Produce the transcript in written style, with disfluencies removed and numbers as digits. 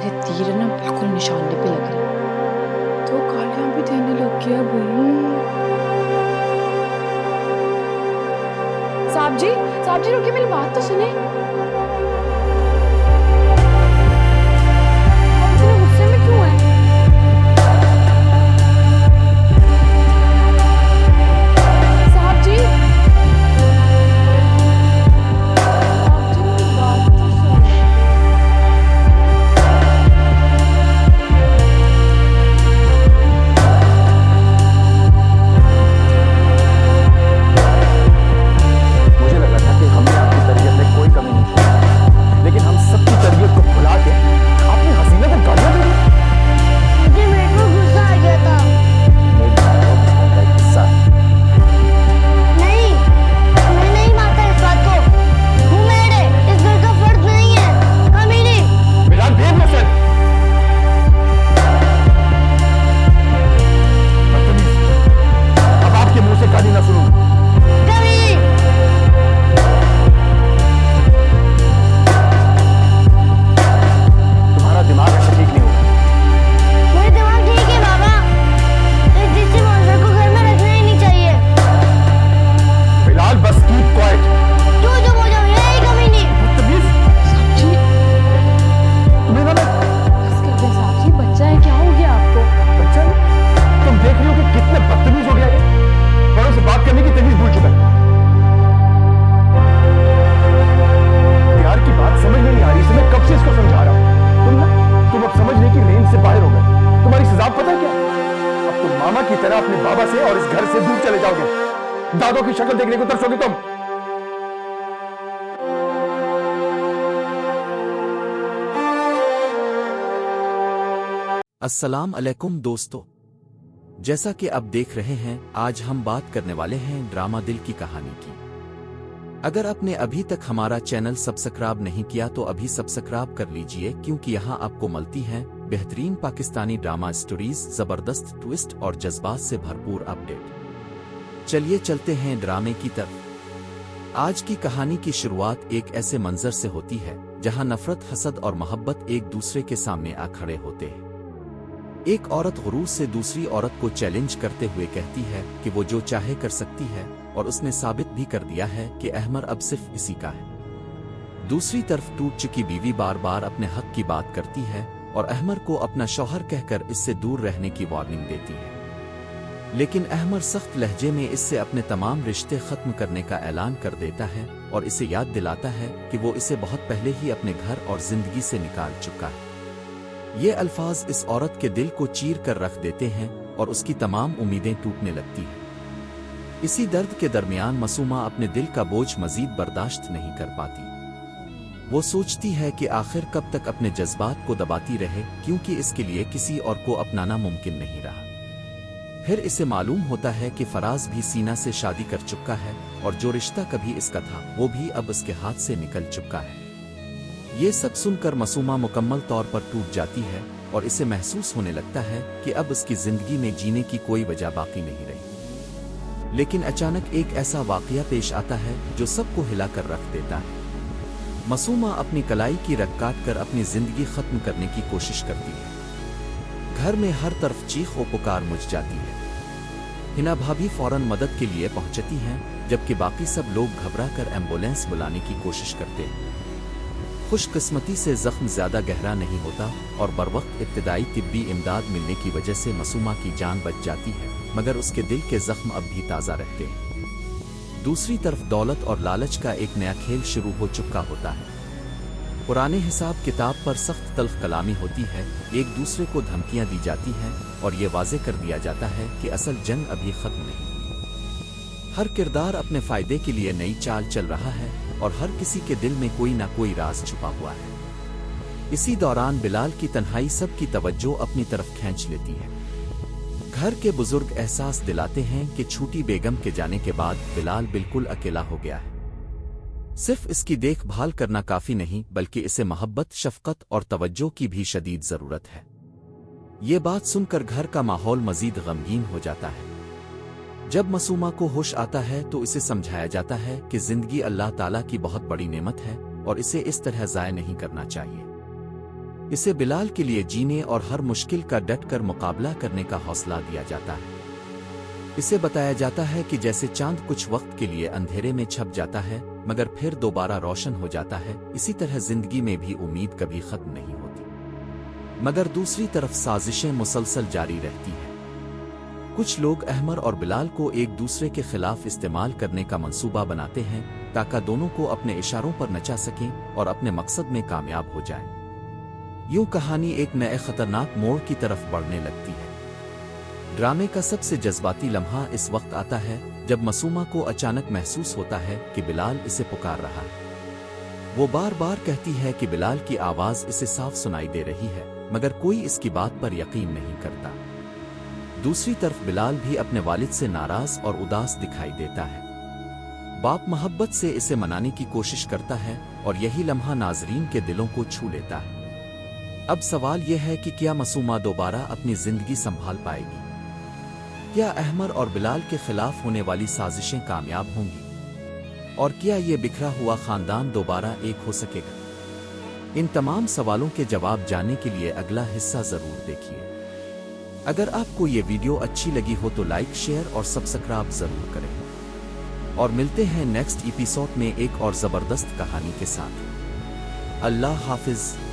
मेरे तीर ना बिल्कुल निशाने पे लग रहे, तो गालियां भी देने लग गया भाई। साहब जी रुकिए, मेरी बात तो सुने। आप इतने गुस्से में क्यों हैं? साहब जी मेरी बात तो सुने। मुझे लगा था कि हमने आपकी तरबियत में कोई कमी नहीं छोड़ी, लेकिन हम सबकी तरबियत को भुला के आपने हसीना को गालियां दे दी। मुझे मेरे को गुस्सा आ गया था। मेरी बात को किस्मत का एक हिस्सा है। नहीं, मैं नहीं मानता इस बात को। हूँ मेरे, इस घर का फर्ज नहीं है। कमीनी। बिलाल बेवफा अब आपके मुंह से गाली ना सुनूं। कमीनी। तुम्हारा दिमाग ऐसे ठीक नहीं होगा। मेरा दिमाग ठीक है बाबा। इस जिससे मॉन्स्टर को घर में रखना ही नहीं चाहिए। बिलाल बस कीप क्वाइट। चुप हो जाओ, यही कमीनी। बदतमीज। साहब जी तुम्हें ना बस कर दे साहब जी, बच्चा है, क्या हो गया आपको? बच्चा है? तुम देख रही हो कि कितने बदतमीज हो गया ये। बड़ों से बात करने की तमीज भूल चुका है। प्यार की बात समझ में नहीं आ रही, इसे मैं कब से इसको समझा रहा हूं। तुम अब समझने की रेंज से बाहर हो गए। तुम्हारी सजा पता है क्या? अब तुम मामा की तरह अपने बाबा से और इस घर से दूर चले जाओगे। दादों की शक्ल देखने को तरसोगे तुम। अस्सलाम अलैकुम दोस्तों, जैसा कि आप देख रहे हैं, आज हम बात करने वाले हैं ड्रामा दिल की कहानी की। अगर आपने अभी तक हमारा चैनल सब्सक्राइब नहीं किया तो अभी सब्सक्राइब कर लीजिए, क्योंकि यहाँ आपको मिलती हैं बेहतरीन पाकिस्तानी ड्रामा स्टोरीज, जबरदस्त ट्विस्ट और जज्बात से भरपूर अपडेट। चलिए चलते हैं ड्रामे की तरफ। आज की कहानी की शुरुआत एक ऐसे मंजर से होती है जहां नफरत, हसद और मोहब्बत एक दूसरे के सामने आ खड़े होते हैं। एक औरत गुरूर से दूसरी औरत को चैलेंज करते हुए कहती है कि वो जो चाहे कर सकती है, और उसने साबित भी कर दिया है कि अहमर अब सिर्फ इसी का है। दूसरी तरफ टूट चुकी बीवी बार बार अपने हक की बात करती है और अहमर को अपना शौहर कहकर इससे दूर रहने की वार्निंग देती है। लेकिन अहमर सख्त लहजे में इससे अपने तमाम रिश्ते खत्म करने का ऐलान कर देता है और इसे याद दिलाता है कि वो इसे बहुत पहले ही अपने घर और जिंदगी से निकाल चुका है। ये अल्फाज इस औरत के दिल को चीर कर रख देते हैं और उसकी तमाम उम्मीदें टूटने लगती हैं। इसी दर्द के दरमियान मासूमा अपने दिल का बोझ मजीद बर्दाश्त नहीं कर पाती। वो सोचती है कि आखिर कब तक अपने जज्बात को दबाती रहे, क्योंकि इसके लिए किसी और को अपनाना मुमकिन नहीं रहा। फिर इसे मालूम होता है कि फराज भी सीना से शादी कर चुका है और जो रिश्ता कभी इसका था वो भी अब इसके हाथ से निकल चुका है। ये सब सुनकर मासूमा मुकम्मल तौर पर टूट जाती है और इसे महसूस होने लगता है कि अब इसकी जिंदगी में जीने की कोई वजह बाकी नहीं रही। लेकिन अचानक एक ऐसा वाकया पेश आता है जो सबको हिलाकर रख देता है। मासूमा अपनी कलाई की रग काट कर अपनी जिंदगी खत्म करने की कोशिश करती है। घर में हर तरफ चीख और पुकार मच जाती है। हिना भाभी फौरन मदद के लिए पहुंचती हैं, जबकि बाकी सब लोग घबरा कर एम्बुलेंस बुलाने की कोशिश करते हैं। खुशकिस्मती से जख्म ज्यादा गहरा नहीं होता और बरवक्त इब्तिदाई तिब्बी इमदाद मिलने की वजह से मासूमा की जान बच जाती है, मगर उसके दिल के जख्म अब भी ताज़ा रहते हैं। दूसरी तरफ दौलत और लालच का एक नया खेल शुरू हो चुका होता है। पुराने हिसाब किताब पर सख्त तल्ख कलामी होती है, एक दूसरे को धमकियां दी जाती हैं और ये वाजे कर दिया जाता है कि असल जंग अभी खत्म नहीं। हर किरदार अपने फायदे के लिए नई चाल चल रहा है और हर किसी के दिल में कोई ना कोई राज छुपा हुआ है। इसी दौरान बिलाल की तन्हाई सबकी तवज्जो अपनी तरफ खींच लेती है। घर के बुजुर्ग एहसास दिलाते हैं कि छूटी बेगम के जाने के बाद बिलाल बिल्कुल अकेला हो गया है। सिर्फ इसकी देखभाल करना काफी नहीं, बल्कि इसे मोहब्बत, शफकत और तवज्जो की भी शदीद जरूरत है। ये बात सुनकर घर का माहौल मजीद गमगीन हो जाता है। जब मासूमा को होश आता है तो इसे समझाया जाता है कि जिंदगी अल्लाह ताला की बहुत बड़ी नेमत है और इसे इस तरह ज़ाय नहीं करना चाहिए। इसे बिलाल के लिए जीने और हर मुश्किल का डट कर मुकाबला करने का हौसला दिया जाता है। इसे बताया जाता है कि जैसे चांद कुछ वक्त के लिए अंधेरे में छप जाता है मगर फिर दोबारा रोशन हो जाता है, इसी तरह जिंदगी में भी उम्मीद कभी खत्म नहीं होती। मगर दूसरी तरफ साजिशें मुसलसल जारी रहती हैं। कुछ लोग अहमर और बिलाल को एक दूसरे के खिलाफ इस्तेमाल करने का मंसूबा बनाते हैं ताकि दोनों को अपने इशारों पर नचा सकें और अपने मकसद में कामयाब हो जाएं। यूं कहानी एक नए खतरनाक मोड़ की तरफ बढ़ने लगती है। ड्रामे का सबसे जज्बाती लम्हा इस वक्त आता है जब मासूमा को अचानक महसूस होता है कि बिलाल इसे पुकार रहा है। वो बार बार कहती है कि बिलाल की आवाज इसे साफ सुनाई दे रही है, मगर कोई इसकी बात पर यकीन नहीं करता। दूसरी तरफ बिलाल भी अपने वालिद से नाराज और उदास दिखाई देता है। बाप मोहब्बत से इसे मनाने की कोशिश करता है और यही लम्हा नाजरीन के दिलों को छू लेता है। अब सवाल यह है कि क्या मासूमा दोबारा अपनी जिंदगी संभाल पाएगी? क्या अहमर और बिलाल के खिलाफ होने वाली साजिशें कामयाब होंगी? और क्या ये बिखरा हुआ खानदान दोबारा एक हो सकेगा? इन तमाम सवालों के जवाब जानने के लिए अगला हिस्सा जरूर देखिए। अगर आपको ये वीडियो अच्छी लगी हो तो लाइक, शेयर और सब्सक्राइब जरूर करें। और मिलते हैं नेक्स्ट एपिसोड में एक और जबरदस्त कहानी के साथ। अल्लाह हाफिज।